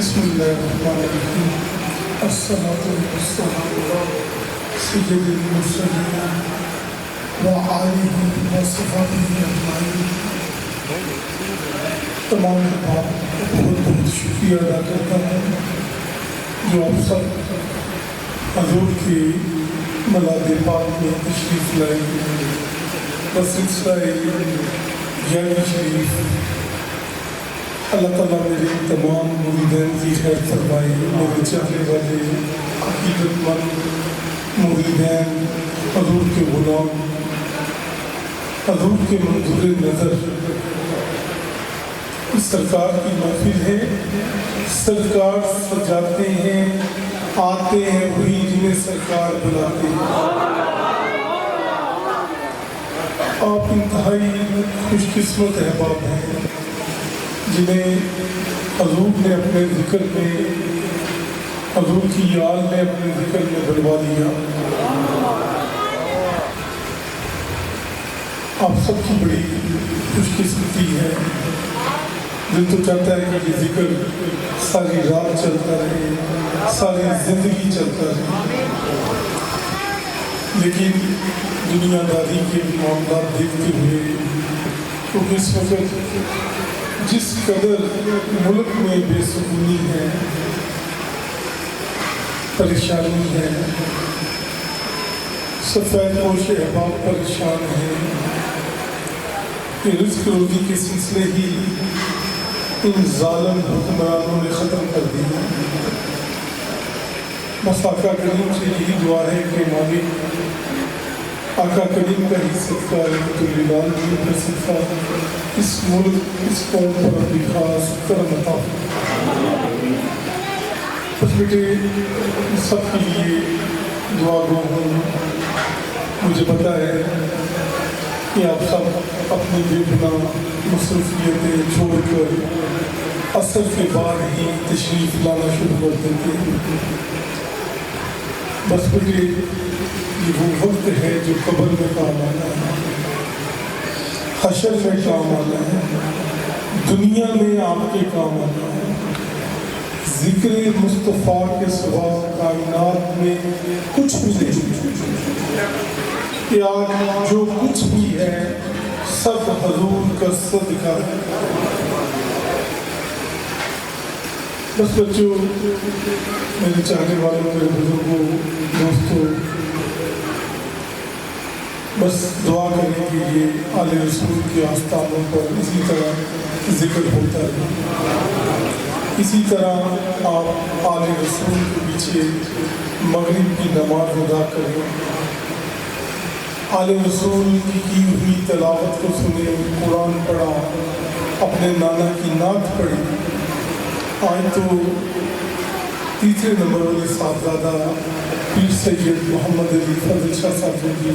بسم اللہ الرحمن الرحیم الصلاۃ والسلام علی سید المرسلین وآلہ وصحبہ اجمعین۔ تمام بات بہت بہت شکریہ ادا کرتا ہوں جو آپ سب حضور کی ملاد پاک میں تشریف لائے بسلسلہ یعنی شریف۔ اللہ تعالیٰ میرے تمام مریدین کی خیر فرمائے، میرے چاہنے والے حقیقت مند مریدین، حضور کے غلام، حضور کے منظور نظر۔ سرکار کی محفل ہے، سرکار سجاتے ہیں، آتے ہیں وہی جنہیں سرکار بلاتے ہیں۔ آپ انتہائی خوش قسمت احباب ہیں جنہیں حضور نے اپنے ذکر میں، حضور کی یاد نے اپنے ذکر میں بلوا دیا۔ آپ سب کی بڑی خوش قسمتی ہے۔ دل تو چاہتا ہے کہ یہ ذکر ساری رات چلتا رہے، ساری زندگی چلتا رہے، لیکن دنیا داری کے معاملات دیکھتے ہوئے کیونکہ اس وقت جس قدر ملک میں بے سکونی ہے، پریشانی ہے، سفید پوش احباب پریشان ہیں، کہ رزق روزی کے سلسلے ہی ان ظالم حکمرانوں نے ختم کر دیا۔ بس آقا کریم سے یہی دعا ہے کہ مالک آقا کریم کا ہی صدقہ رحمت للعالمین کا صدقہ اس ملک، اس قوم پر اپنی خاص کرم عطا فرمائے۔ بس بیٹے سب کے لیے دعا گو ہوں۔ مجھے پتا ہے کہ آپ سب اپنی بے پناہ مصروفیتیں چھوڑ کر عصر کے بعد ہی تشریف لانا شروع کر دیتے ہیں۔ بس بیٹے یہ وہ وقت ہے جو قبر میں کام آنا ہے، حشر میں کام آنا ہے، دنیا میں آپ کے کام آنا ہے۔ ذکر مصطفیٰ کے سوا کائنات میں کچھ بھی نہیں، کہ آج جو کچھ بھی ہے سب حضور کا صدقہ ہے۔ بس بچوں، میرے چاہنے والوں، میرے بزرگوں، دوستوں، بس دعا کریں کہ یہ آل رسول کے آستانوں پر اسی طرح ذکر ہوتا ہے، اسی طرح آپ آل رسول کے پیچھے مغرب کی نماز ادا کریں، آل رسول کی ہوئی تلاوت کو سنیں، قرآن پڑھا، اپنے نانا کی نعت پڑھی۔ آج تو تیسرے نمبر والے صاحبزادہ پیر سید محمد علی فضل شاہ صاحب جی،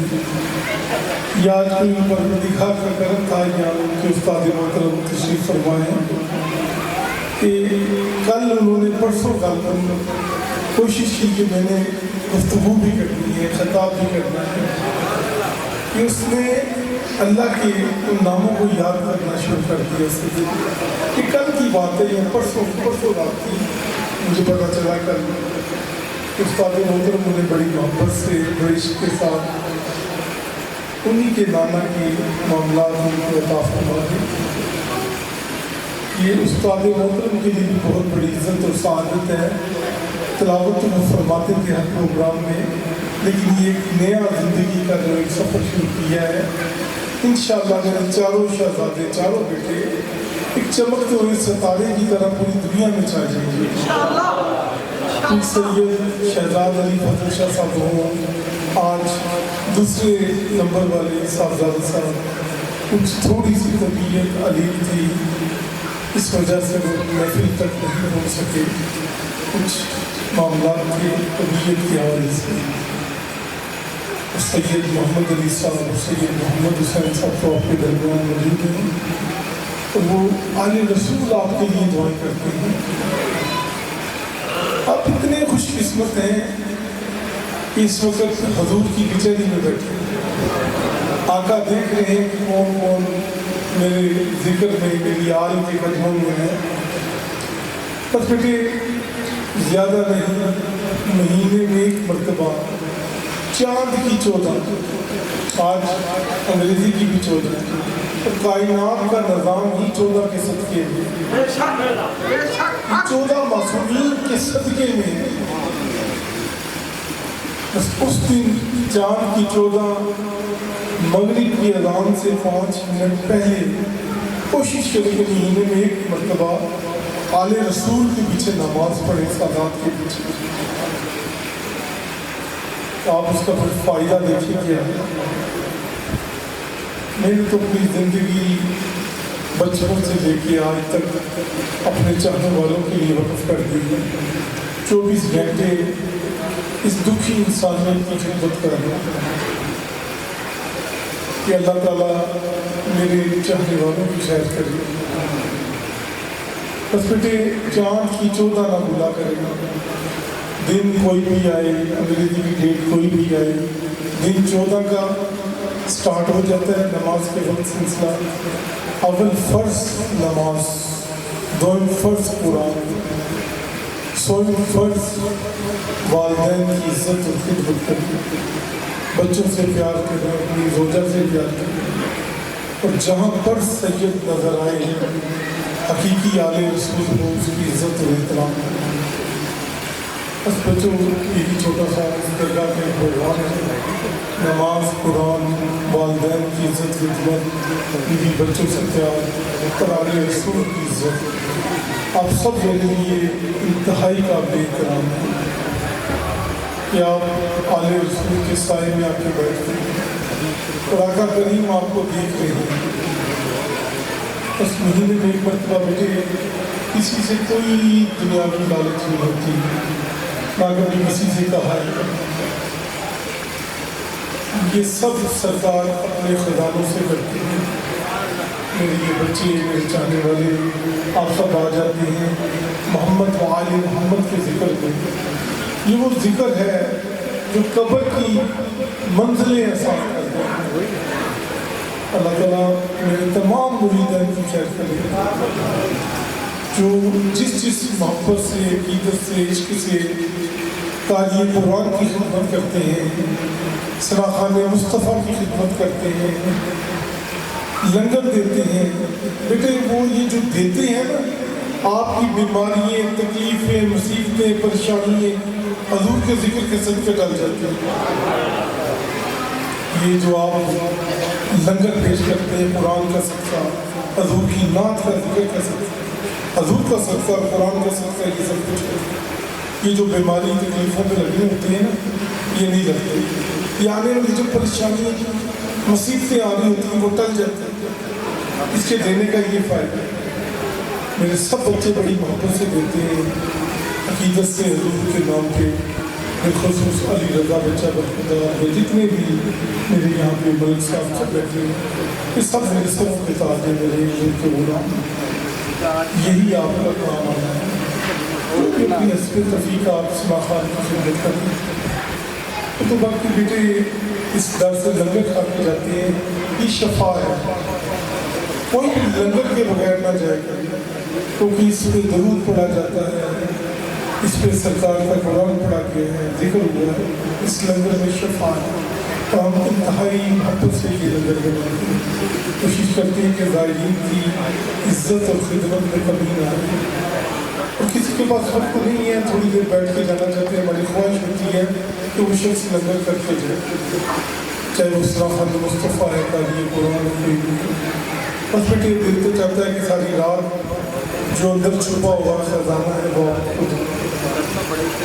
یا آج کوئی پروردگار کا کرم تھا یا ان کے استاد محترم تشریف فرمائے کہ کل انہوں نے پرسوں کل کوشش کی کہ میں نے گفتگو بھی کرنی ہے، خطاب بھی کرنا ہے، کہ اس نے اللہ کے ان ناموں کو یاد کرنا شروع کر دیا۔ کہ کل کی بات ہے یا پرسوں رات کی، مجھے پتا چلا کل استاد محترم انہیں بڑی محبت سے، بڑے عشق کے ساتھ انہی کے نانا کے معاملات ان کو عطا فرما دی۔ یہ استاد محترم کے لیے بھی بہت بڑی عزت اور سعادت ہے۔ تلاوت وہ فرماتے تھے ہر پروگرام میں، لیکن یہ ایک نیا زندگی کا جو ایک سفر شروع کیا ہے۔ انشاءاللہ میرے چاروں شہزادے، چاروں بیٹے ایک چمکتے ہوئے ستارے کی طرح پوری دنیا میں چھا جائیں گے۔ پیر سید شہزاد علی فضل شاہ صاحب ہوں، آج دوسرے نمبر والے صاحبزادہ صاحب، کچھ تھوڑی سی طبیعت علیم تھی، اس وجہ سے وہ محفل تک نہیں ہو سکے، کچھ معاملات کے طبیعت کے حوالے سے۔ سید محمد علی صاحب، سید محمد حسین صاحب تو آپ کے درمیان موجود ہیں، تو وہ آل رسول آپ کے لیے دعائیں کرتے ہیں۔ آپ اتنے خوش قسمت ہیں کہ اس وقت حضور کی کچہری میں بیٹھے ہیں، آقا دیکھ رہے ہیں کہ کون کون میرے ذکر میں، میری آل کے قدموں میں ہے۔ بس بیٹے زیادہ نہیں، مہینے میں ایک مرتبہ چاند کی 14، آج انگریزی کی بھی 14 ہے، کائنات کا نظام ہی 14 کے صدقے میں، 14 معصومین کے صدقے میں، بس اس دن چاند کی 14 مغرب کی اذان سے 5 منٹ پہلے کوشش کریں کہ مہینے میں ایک مرتبہ آل رسول کے پیچھے نماز پڑھیں، سادات کے پیچھے۔ آپ اس کا پھر فائدہ دیکھیں کیا ہے۔ میں نے تو اپنی زندگی بچپن سے لے کے آج تک اپنے چاہنے والوں کے لیے وقف کر دی ہے، 24 گھنٹے اس دکھی انسانیت کی خدمت کرنا، کہ اللہ تعالیٰ میرے چاہنے والوں کی خیر کرے۔ بس بیٹے چاند کی 14 نہ بھولا کرے گا، دن کوئی بھی آئے، انگریزی کی ڈیٹ کوئی بھی آئے، دن 14 کا سٹارٹ ہو جاتا ہے نماز کے وقت سلسلہ۔ اول فرض نماز، دوم فرض قرآن، سوم فرض والدین کی عزت اور خدمت کرنا، بچوں سے پیار کرنا، اپنی زوجہ سے پیار کرنا، اور جہاں پر سید نظر آئے حقیقی آل رسول کو اس کی عزت اور احترام کرنا۔ بس بچوں یہی چھوٹا سا اس درگاہ کا پروگرام ہے، نماز، قرآن، والدین کی عزت خدمت، بیوی بچوں سے پیار اور آل رسول کی عزت، آپ سب میرے لیے انتہائی قابل احترام ہے کہ آپ آل رسول کے سائے میں آ کے بیٹھتے ہیں اور آقا کریم آپ کو دیکھ رہے ہیں۔ بس مہینے میں ایک مرتبہ بیٹے کسی سے کوئی دنیاوی لالچ نہیں ہوتی، نہ کبھی کسی سے کہا ہے، یہ سب سرکار اپنے خزانوں سے کرتے ہیں۔ میرے یہ بچے، میرے چاہنے والے، آپ سب آ جاتے ہیں محمد و آل محمد کے ذکر میں۔ یہ وہ ذکر ہے جو قبر کی منزلیں آسان کرتا ہے۔ اللہ تعالیٰ میرے تمام مریدین کی خیر کرے، جو جس محبت سے، عقیدت سے، عشق سے قاری قرآن کی خدمت کرتے ہیں، سراخان مصطفیٰ کی خدمت کرتے ہیں، لنگر دیتے ہیں۔ بیٹے وہ یہ جو دیتے ہیں نا، آپ کی بیماریاں، تکلیفیں، مصیبتیں، پریشانیاں حضور کے ذکر کے صدقے ٹل جاتی ہیں۔ یہ جو آپ لنگر پیش کرتے ہیں، قرآن کا صدقہ، حضور کی نعت کا ذکر کا صدقہ، حضور کا صدقہ، قرآن کا صدقہ، یہ سب کچھ ہے۔ یہ جو بیماری تکلیفوں پہ لگنے ہوتے ہیں نا، یہ نہیں لگتے، یہ آنے والی جو پریشانیاں مصیبتیں آ رہی ہوتی ہیں وہ ٹل جاتی ہیں۔ اس کے دینے کا یہ فائدہ ہے۔ میرے سب بچے بڑی محبت سے دیتے ہیں، عقیدت سے، حضور کے نام پہ، بالخصوص علی رضا بچہ برخدار، جتنے بھی میرے یہاں پہ ملک صاحب سب بیٹھے ہیں، یہ سب میرے سب کے تاج ہیں، میرے حضور کے غلام، یہی آپ کا کام آنا ہے۔ اپنی حسب تفریق آپ اسماء خان کی خدمت کرتے ہیں۔ تو باقی بیٹے اس در سے لنگر کھا کے جاتے ہیں، یہ شفا ہے، کوئی بھی لنگر کے بغیر نہ جائے گا، کیونکہ اس پہ درود پڑھا جاتا ہے، اس پہ سرکار کا قرآن پڑھا گیا ہے، ذکر ہوا ہے، اس لنگر میں شفا ہے۔ تو ہم انتہائی محبت سے یہ لنگر بناتے ہیں، کوشش کرتے ہیں کہ زائرین کی عزت اور خدمت میں کمی نہ آئے، اور کسی کے پاس وقت نہیں ہے، تھوڑی دیر بیٹھ کے جانا چاہتے ہیں، ہماری خواہش ہوتی ہے کہ وہ شخص لنگر کر کے جائے، چاہے وہ سراخان مصطفیٰ ہے، قاری قرآن کوئی بھی۔ بس بیٹے دل تو چاہتا ہے کہ ساری رات جو اندر چھپا ہوا خزانہ ہے وہ آپ کو دے،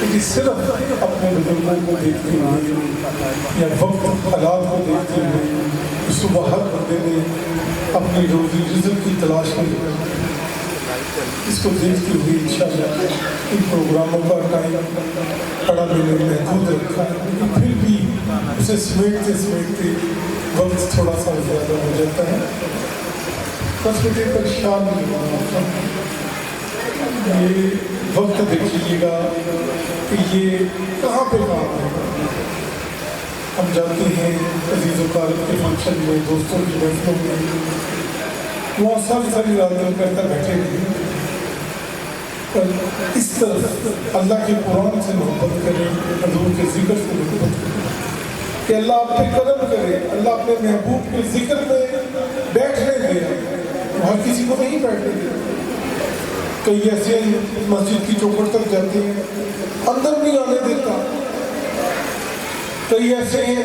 لیکن صرف اپنے بزرگوں کو دیکھتے ہوئے یا وقت حالات کو دیکھتے ہوئے صبح ہر بندے نے اپنی روزی رزق کی تلاش میں اس کو دیکھتے ہوئے انشاءاللہ ان پروگراموں کا ٹائم بڑا میں نے محدود رکھا ہے، لیکن پھر بھی اسے سمیٹتے وقت تھوڑا سا زیادہ ہو جاتا ہے۔ بس مجھے پریشان نہیں ہونا، یہ وقت دیکھیے گا کہ یہ کہاں پہ کام ہے۔ ہم جاتے ہیں عزیز و کارب کے فنکشن میں، دوستوں کی محفلوں میں، وہاں ساری رات دل کرتا بیٹھے ہیں، اس طرف اللہ کے قرآن سے محبت کریں، حضور کے ذکر سے محبت کریں کہ اللہ آپ پہ کرم کرے، اللہ اپنے محبوب کے ذکر میں بیٹھنے دے، ہر کسی کو نہیں بیٹھنے دے۔ کئی ایسے مسجد کی چوکھٹ تک جاتے ہیں، اندر نہیں آنے دیتا۔ کئی ایسے ہیں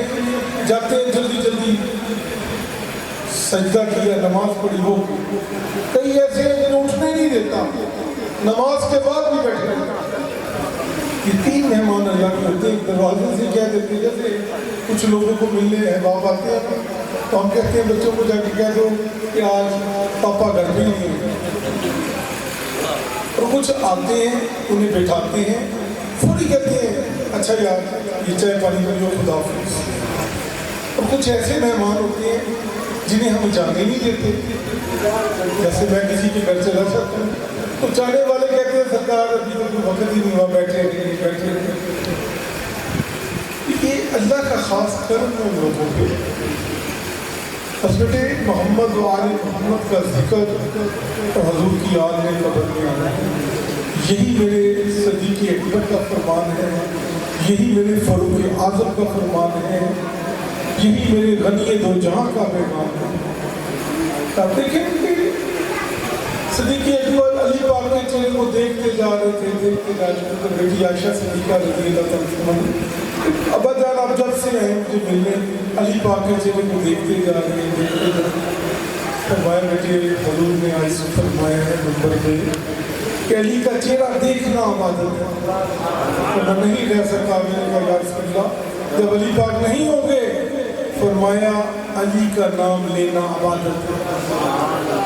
جاتے ہیں جلدی جلدی، سجدہ کیا، نماز پڑھی ہو۔ کئی ایسے ہیں جنہیں اٹھنے نہیں دیتا، نماز کے بعد بھی بیٹھے رہتا۔ یہ تین مہمان اللہ کے ہوتے ہیں، دروازے سے کہہ دیتے ہیں، جیسے کچھ لوگوں کو ملنے احباب آتے ہیں تو ہم کہتے ہیں بچوں کو جا کے کہہ دو کہ آج پاپا گھر پہ نہیں ہے، اور کچھ آتے ہیں انہیں بٹھاتے ہیں، فوری کہتے ہیں اچھا یار یہ چائے پانی پیو، خدا حافظ۔ اور کچھ ایسے مہمان ہوتے ہیں جنہیں ہم جانے نہیں دیتے، جیسے میں کسی کے گھر چلا جاتا ہوں تو جانے والے کہتے ہیں سرکار ابھی تو کوئی وقت ہی نہیں ہوا، بیٹھے بیٹھے۔ یہ اللہ کا خاص کرم ہے لوگوں پہ۔ بس بیٹے محمد و آل محمد کا ذکر اور حضور کی آل میں قبر میں آنا ہے، یہی میرے صدیق اکبر کا فرمان ہے، یہی میرے فاروق اعظم کا فرمان ہے، یہی میرے غنی دو جہاں کا پیغام ہے۔ آپ دیکھیں کہ صدیق اکبر علی پاک کے چہرے کو دیکھتے جا رہے تھے، دیکھتے جا رہے تھے، تو بیٹی عائشہ صدیقہ رضی اللہ تعالیٰ عنہا، ابا جان آپ جب سے آئے مجھے ملنے، علی پاک کے چہرے کو دیکھتے جا رہے ہیں، دیکھتے جا رہے ہیں۔ فرمایا بیٹے حضور نے آج فرمایا ہے منبر پہ کہ علی کا چہرہ دیکھنا عبادت ہے، تو میں نہیں رہ سکتا۔ میں نے کہا یا رسول اللہ جب علی پاک نہیں ہوں گے، فرمایا علی کا نام لینا عبادت ہے۔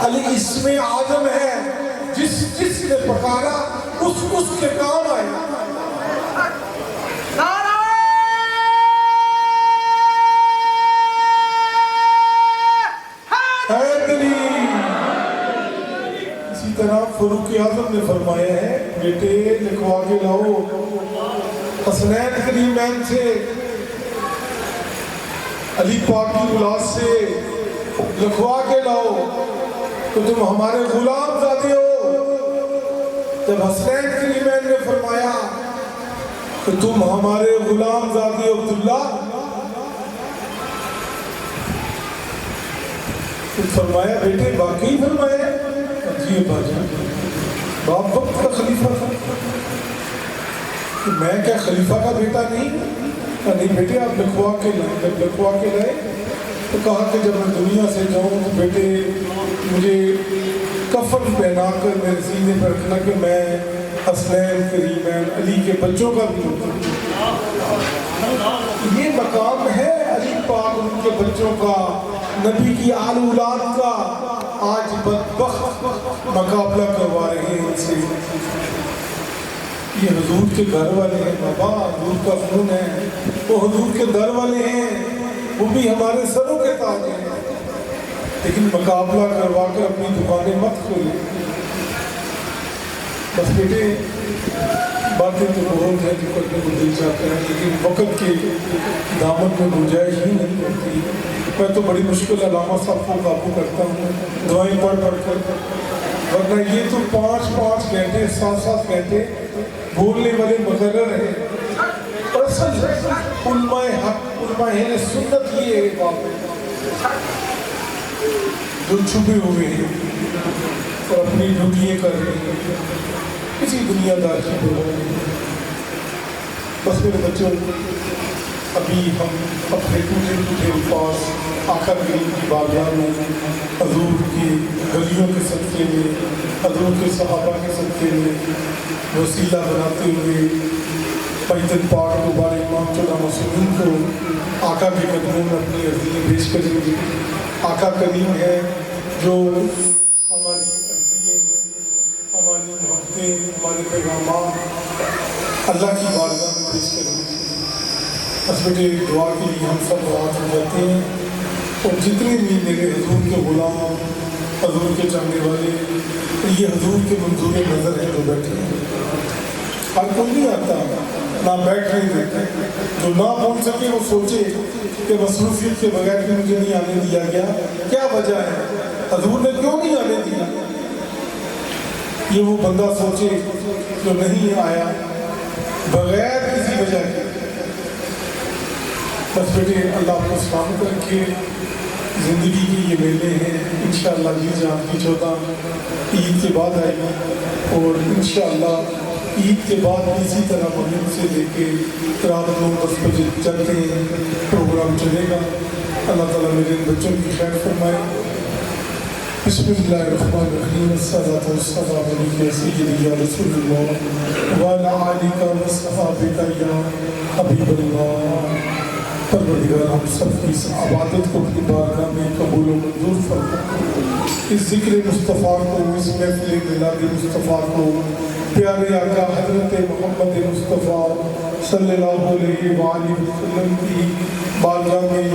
علی اسم اعظم ہے، جس نے پکارا اس کے کام آئے۔ اسی طرح فاروق اعظم نے فرمایا ہے بیٹے لکھوا کے لاؤ حسنین کریمین سے، علی پاک کی اولاد سے لکھوا کے لاؤ تو تم ہمارے غلام زادے ہو۔ جب حسنین کریمین نے فرمایا کہ تم ہمارے غلام زادے ہو عبداللہ، تو فرمایا بیٹے واقعی فرمایا جی ابا جان، باپ وقت کا خلیفہ تھا کہ میں کیا خلیفہ کا بیٹا نہیں؟ نہیں بیٹے آپ لکھوا کے لائیں۔ جب لکھوا کے لائے تو کہا کہ جب میں دنیا سے جاؤں تو بیٹے مجھے کفن پہنا کر میرے سینے پر رکھنا کہ میں حسنین کریمین علی کے بچوں کا بھی ہوں۔ یہ مقام ہے علی پاک ان کے بچوں کا، نبی کی آل اولاد کا۔ آج بدبخت مقابلہ کروا رہے ہیں ان سے۔ یہ حضور کے گھر والے ہیں بابا، حضور کا خون ہے، وہ حضور کے در والے ہیں، وہ بھی ہمارے سروں کے تاج ہیں، لیکن مقابلہ کروا کر اپنی دکانیں مت کھولیں۔ بس بیٹے باتیں تو بہت ہیں جو کرنے کو دل چاہتے ہیں، لیکن وقت کے دامن میں گنجائش ہی نہیں ہوتی۔ میں تو بڑی مشکل علامہ صاحب کو قابو کرتا ہوں دعائیں پڑھ کر، ورنہ یہ تو 5 گھنٹے 7 گھنٹے بولنے والے مقرر ہیں۔ اور اصل علماء حق، علماء اہل سنت یہ ہے بات جو چھپے ہوئے ہیں اور اپنی ڈیوٹیاں کر رہے ہیں، کسی دنیا دار کی بولیں۔ بس میرے بچوں ابھی ہم اپنے ٹوٹے الفاظ آقا کریم کی بارگاہ میں حضور کی گلیوں کے صدقے میں، حضور کے صحابہ کے صدقے میں وسیلہ بناتے ہوئے بیت پاک دوبارہ امام چودہ مسلمین کو آقا کے قدموں میں اپنی عرضیاں پیش کریں گے۔ آقا کریم ہے جو ہماری عرضیاں، ہماری محبتیں، ہمارے پیغامات اللہ کی بارگاہ میں پیش کریں گے۔ بس بیٹے دعا کے لیے ہم سب دعا کر جاتے ہیں، اور جتنے بھی میرے حضور کے غلام، حضور کے چاہنے والے، یہ حضور کے منظور نظر ہیں جو بیٹھے ہیں۔ ہر کوئی نہیں آتا، نہ بیٹھ نہیں دیتے، جو نہ پہنچ سکے وہ سوچے کہ مصروفیت کے بغیر بھی مجھے نہیں آنے دیا گیا، کیا وجہ ہے، حضور نے کیوں نہیں آنے دیا؟ یہ وہ بندہ سوچے جو نہیں آیا بغیر کسی وجہ کے. بس بیٹے اللہ آپ کو سلامت رکھے. زندگی کی یہ میلے ہیں انشاءاللہ عید آپ کی 14 عید کے بعد آئے گی اور انشاءاللہ عید کے بعد اسی طرح مغرب سے لے کے رات 9-10 بجے چلتے ہیں پروگرام چلے گا. اللہ تعالیٰ میرے ان بچوں کی خیر فرمائے. بسم اللہ الرحمن الرحیم. الصلاۃ والسلام علیک سیدی یا رسول اللہ وعلی آلک وصحبہ یا حبیب اللہ. پروردگار ہم سب کی اس عبادت کو اپنی بارگاہ میں قبول و منظور فرما. اس ذکر مصطفیٰ کو، اس محفل میلاد مصطفیٰ کو پیارے آقا حضرت محمد مصطفیٰ صلی اللہ علیہ وآلہ وسلم کی بارگاہ میں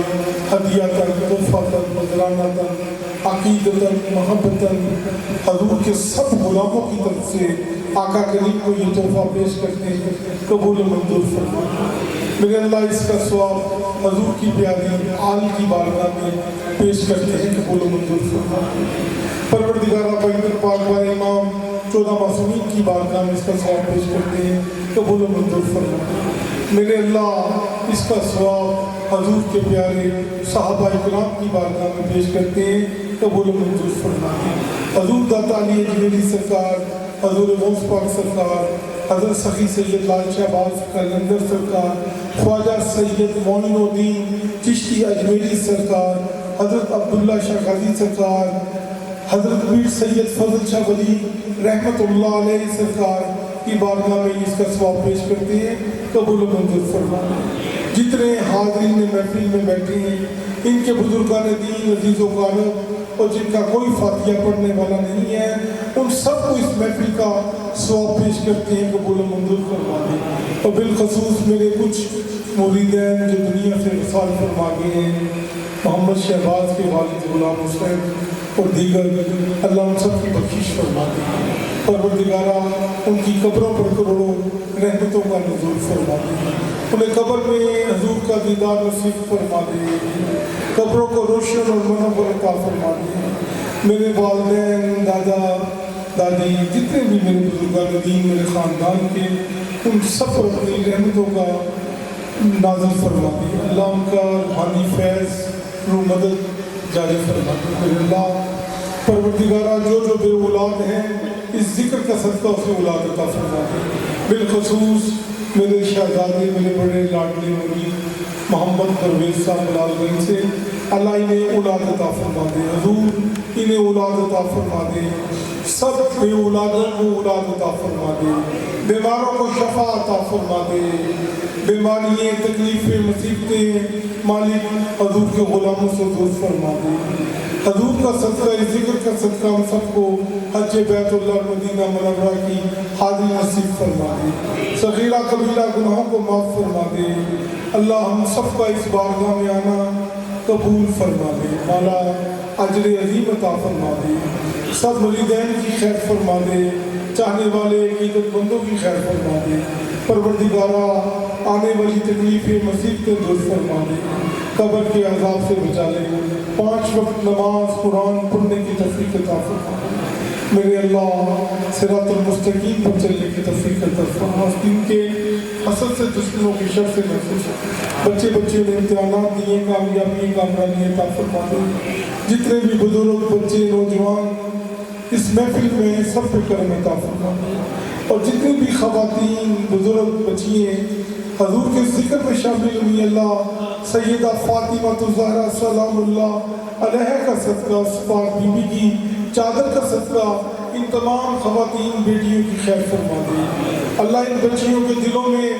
ہدیۃً تحفۃً نذرانۃً عقیدتاً محبتاً حضور کے سب غلاموں کی طرف سے آقا کریم کو یہ تحفہ پیش کرتے ہیں، قبول و منظور فرما. میرے اللہ اس کا ثواب حضور کی پیاری آل کی بارگاہ میں پیش کرتے ہیں، قبول و منظور فرما. پروردگارہ پیغمبر پاک والے امام 14 معصومین کی بارگاہ میں اس کا ثواب پیش کرتے ہیں، قبول و منظور فرما. میرے اللہ اس کا ثواب حضور کے پیارے صحابہ کرام کی بارگاہ میں پیش کرتے ہیں، قبول و منظور فرما. حضور داتا علی اجمیری سرکار، حضور غوث پاک سرکار، حضرت سخی سید لال شہباز قلندر سرکار، خواجہ سید معین الدین چشتی اجمیری سرکار، حضرت عبداللہ شاہ غازی سرکار، حضرت میر سید فضل شاہ ولی رحمت اللہ علیہ سرکار کی بارگاہ میں اس کا ثواب پیش کرتے ہیں، قبول و منظور فرما. جتنے حاضرین محفل میں بیٹھے ہیں ان کے بزرگان دین عزیز و غالب اور جن کا کوئی فاتحہ پڑھنے والا نہیں ہے ان سب کو اس محفل کا ثواب پیش کرتے ہیں، قبول و منظور فرما دیں. اور بالخصوص میرے کچھ مریدین جو دنیا سے وصال فرما گئے ہیں، محمد شہباز کے والد غلام حسین اور دیگر، اللہ ان سب کی بخشش فرما دے. پروردگارہ ان کی قبروں پر کروڑوں رحمتوں کا نزول فرما دے. انہیں قبر میں حضور کا دیدار نصیب فرما دے. قبروں کو روشن اور منور عطا فرما دے. میرے والدین، دادا دادی، جتنے بھی میرے بزرگان دین میرے خاندان کے، ان سب پر اپنی رحمتوں کا نازل فرما دے. اللہ ان کا روحانی فیض روح مدد جاری فرما دے. میرے اللہ پروردگارہ جو بے اولاد ہیں اس ذکر کا صدقہ اسے اولاد عطا فرما دے. بالخصوص میرے شہزادے، میرے بڑے لاڈلے مرید محمد پرویز صاحب لال گنج سے، اللہ انہیں اولاد عطا فرما دے. حضور انہیں اولاد عطا فرما دے. سب بے اولادوں کو اولاد عطا فرما دے. بیماروں کو شفا عطا فرما دے. بیماریاں، تکلیفیں، مصیبتیں مالک حضور کے غلاموں سے دور فرما دے. حضور کا صدقہ، اس ذکر کا صدقہ ہم سب کو حج بیت اللہ مدینہ منورہ کی حاضری نصیب فرما دے. صغیرہ کبیرہ گناہوں کو معاف فرما دے. اللہ ہم سب کا اس بارگاہ میں آنا قبول فرما دے. مولا اجر عظیم عطا فرما دے. سب مریدین کی خیر فرما دے. چاہنے والے عقیدت مندوں کی خیر فرما دے. پروردگارہ آنے والی تکلیفیں مصیبتیں دور فرما دے. قبر کے عذاب سے بچا لے. 5 وقت نماز قرآن پڑھنے کی توفیق عطا فرما. میرے اللہ صراط المستقیم پر چلنے کی توفیق عطا فرما. دین کے حسد سے، دشمنوں کی شر سے محفوظ. بچے نے امتحانات دیے، کامیابی کامرانی عطا فرما دے. جتنے بھی بزرگ، بچے، نوجوان اس محفل میں سب پہ کرم عطا فرما دے. اور جتنی بھی خواتین، بزرگ، بچیاں حضور کے ذکر میں شامل ہوئی، اللہ سیدہ فاطمہ الزہرا سلام اللہ علیہ کا صدقہ، پاک بی بی کی چادر کا صدقہ ان تمام خواتین بیٹیوں کی خیر فرما دے. اللہ ان بچیوں کے دلوں میں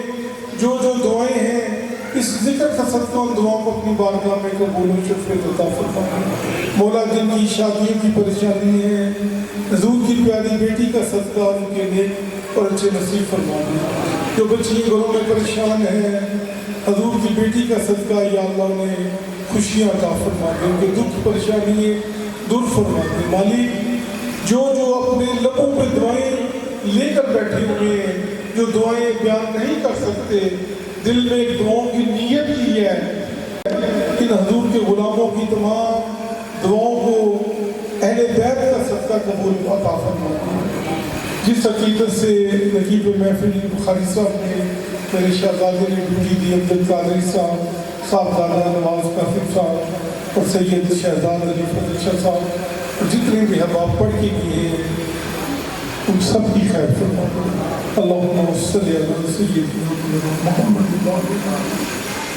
جو دعائیں ہیں اس ذکر کا صدقہ ان دعاؤں کو اپنی بارگاہ میں قبول و شفاعت عطا فرما دے. مولا جن کی شادیوں کی پریشانی ہے حضور کی پیاری بیٹی کا صدقہ ان کے نیک اور اچھے نصیب فرما دے. جو بچیاں گھروں میں پریشان ہیں حضور کی بیٹی کا صدقہ یا اللہ نے خوشیاں عطا فرما دے. ان کے دکھ پریشانی دور فرما دے. مالک جو اپنے لبوں پہ دعائیں لے کر بیٹھے ہوئے ہیں، جو دعائیں بیان نہیں کر سکتے، دل میں ایک دعاؤں کی نیت کی ہے، ان حضور کے غلاموں کی تمام دعاؤں کو اہل بیت کا صدقہ قبول عطا فرما دے. جس عقیدت سے نقیب محفل بخاری صاحب نے میرے شہزادے نے ڈیوٹی دی، عبد القادری صاحبزادہ نواز قاسم صاحب اور سید شہزاد علی فضل شاہ صاحب اور جتنے بھی احباب پڑھ کے کیے ہیں ان سب کی خیر فرما۔ اللہم صلی علی سیدنا محمد۔